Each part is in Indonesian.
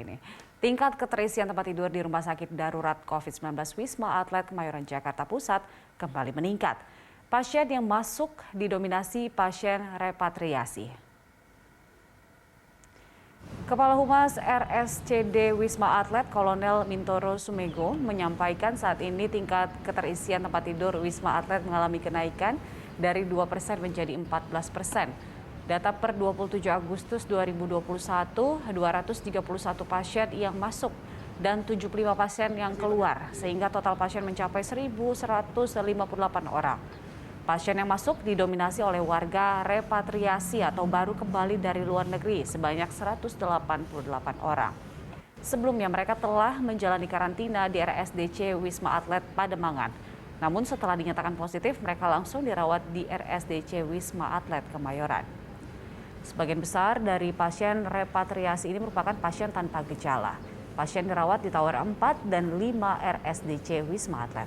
ini. Tingkat keterisian tempat tidur di Rumah Sakit Darurat COVID-19 Wisma Atlet Kemayoran Jakarta Pusat kembali meningkat. Pasien yang masuk didominasi pasien repatriasi. Kepala Humas RSCD Wisma Atlet Kolonel Mintoro Sumego menyampaikan saat ini tingkat keterisian tempat tidur Wisma Atlet mengalami kenaikan dari 2% menjadi 14%. Data per 27 Agustus 2021, 231 pasien yang masuk dan 75 pasien yang keluar, sehingga total pasien mencapai 1.158 orang. Pasien yang masuk didominasi oleh warga repatriasi atau baru kembali dari luar negeri sebanyak 188 orang. Sebelumnya mereka telah menjalani karantina di RSDC Wisma Atlet Pademangan. Namun setelah dinyatakan positif, mereka langsung dirawat di RSDC Wisma Atlet Kemayoran. Sebagian besar dari pasien repatriasi ini merupakan pasien tanpa gejala. Pasien dirawat di Tower 4 dan 5 RSDC Wisma Atlet.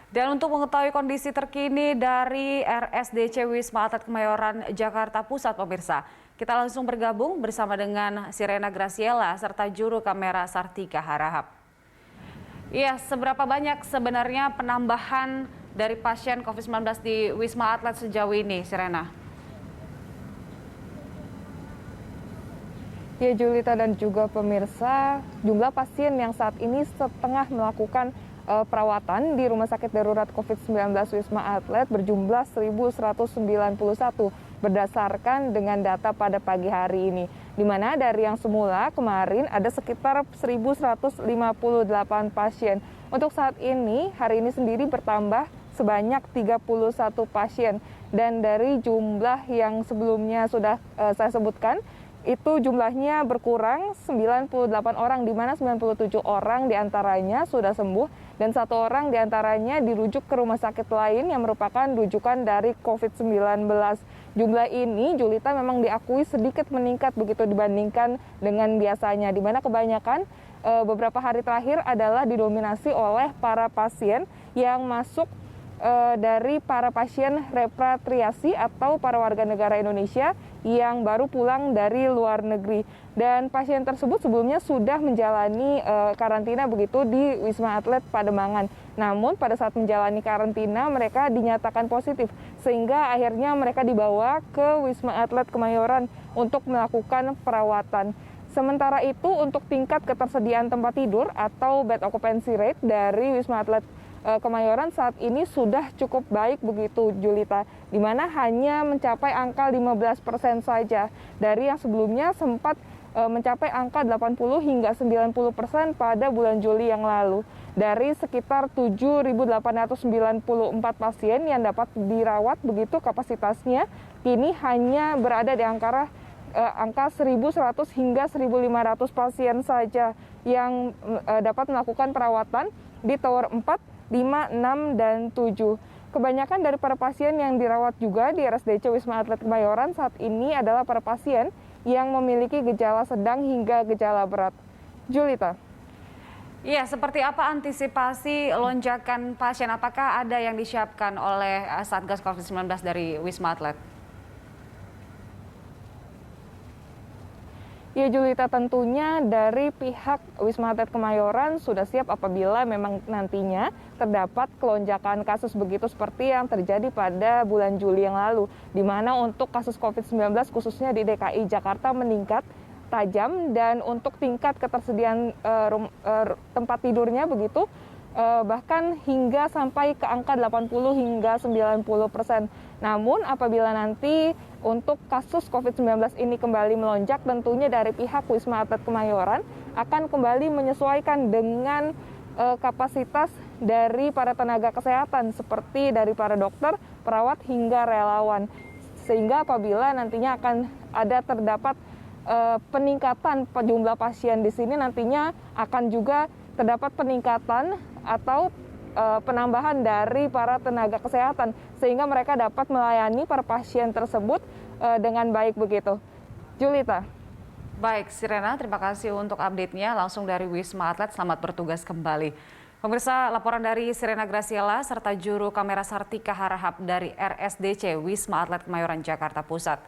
Dan untuk mengetahui kondisi terkini dari RSDC Wisma Atlet Kemayoran Jakarta Pusat, pemirsa, kita langsung bergabung bersama dengan Sirena Graciela serta juru kamera Sartika Harahap. Iya, seberapa banyak sebenarnya penambahan dari pasien COVID-19 di Wisma Atlet sejauh ini, Sirena? Ya, Julita dan juga pemirsa, jumlah pasien yang saat ini setengah melakukan perawatan di Rumah Sakit Darurat COVID-19 Wisma Atlet berjumlah 1.191 berdasarkan dengan data pada pagi hari ini. Di mana dari yang semula kemarin ada sekitar 1.158 pasien. Untuk saat ini, hari ini sendiri bertambah sebanyak 31 pasien. Dan dari jumlah yang sebelumnya sudah saya sebutkan, itu jumlahnya berkurang 98 orang, di mana 97 orang diantaranya sudah sembuh dan 1 orang diantaranya dirujuk ke rumah sakit lain yang merupakan rujukan dari COVID-19. Jumlah ini, Julita, memang diakui sedikit meningkat begitu dibandingkan dengan biasanya, di mana kebanyakan beberapa hari terakhir adalah didominasi oleh para pasien yang masuk dari para pasien repatriasi atau para warga negara Indonesia yang baru pulang dari luar negeri. Dan pasien tersebut sebelumnya sudah menjalani karantina begitu di Wisma Atlet Pademangan. Namun pada saat menjalani karantina mereka dinyatakan positif sehingga akhirnya mereka dibawa ke Wisma Atlet Kemayoran untuk melakukan perawatan. Sementara itu untuk tingkat ketersediaan tempat tidur atau bed occupancy rate dari Wisma Atlet Kemayoran saat ini sudah cukup baik begitu, Julita, di mana hanya mencapai angka 15% saja dari yang sebelumnya sempat mencapai angka 80 hingga 90% pada bulan Juli yang lalu. Dari sekitar 7.894 pasien yang dapat dirawat begitu kapasitasnya, kini hanya berada di angka 1.100 hingga 1.500 pasien saja yang dapat melakukan perawatan di Tower 4, 5, 6, dan 7. Kebanyakan dari para pasien yang dirawat juga di RSDC Wisma Atlet Kemayoran saat ini adalah para pasien yang memiliki gejala sedang hingga gejala berat. Julita. Iya, seperti apa antisipasi lonjakan pasien? Apakah ada yang disiapkan oleh Satgas COVID-19 dari Wisma Atlet? Ya, Julita, tentunya dari pihak Wisma Atlet Kemayoran sudah siap apabila memang nantinya terdapat kelonjakan kasus begitu seperti yang terjadi pada bulan Juli yang lalu, di mana untuk kasus COVID-19 khususnya di DKI Jakarta meningkat tajam dan untuk tingkat ketersediaan tempat tidurnya begitu bahkan hingga sampai ke angka 80 hingga 90%. Namun apabila nanti untuk kasus COVID-19 ini kembali melonjak, tentunya dari pihak Wisma Atlet Kemayoran akan kembali menyesuaikan dengan kapasitas dari para tenaga kesehatan seperti dari para dokter, perawat hingga relawan. Sehingga apabila nantinya akan ada terdapat peningkatan jumlah pasien di sini, nantinya akan juga terdapat peningkatan atau penambahan dari para tenaga kesehatan sehingga mereka dapat melayani para pasien tersebut dengan baik begitu. Julita. Baik, Sirena, terima kasih untuk update-nya langsung dari Wisma Atlet. Selamat bertugas kembali. Pemirsa, laporan dari Sirena Graciela serta juru kamera Sartika Harahap dari RSDC Wisma Atlet Kemayoran Jakarta Pusat.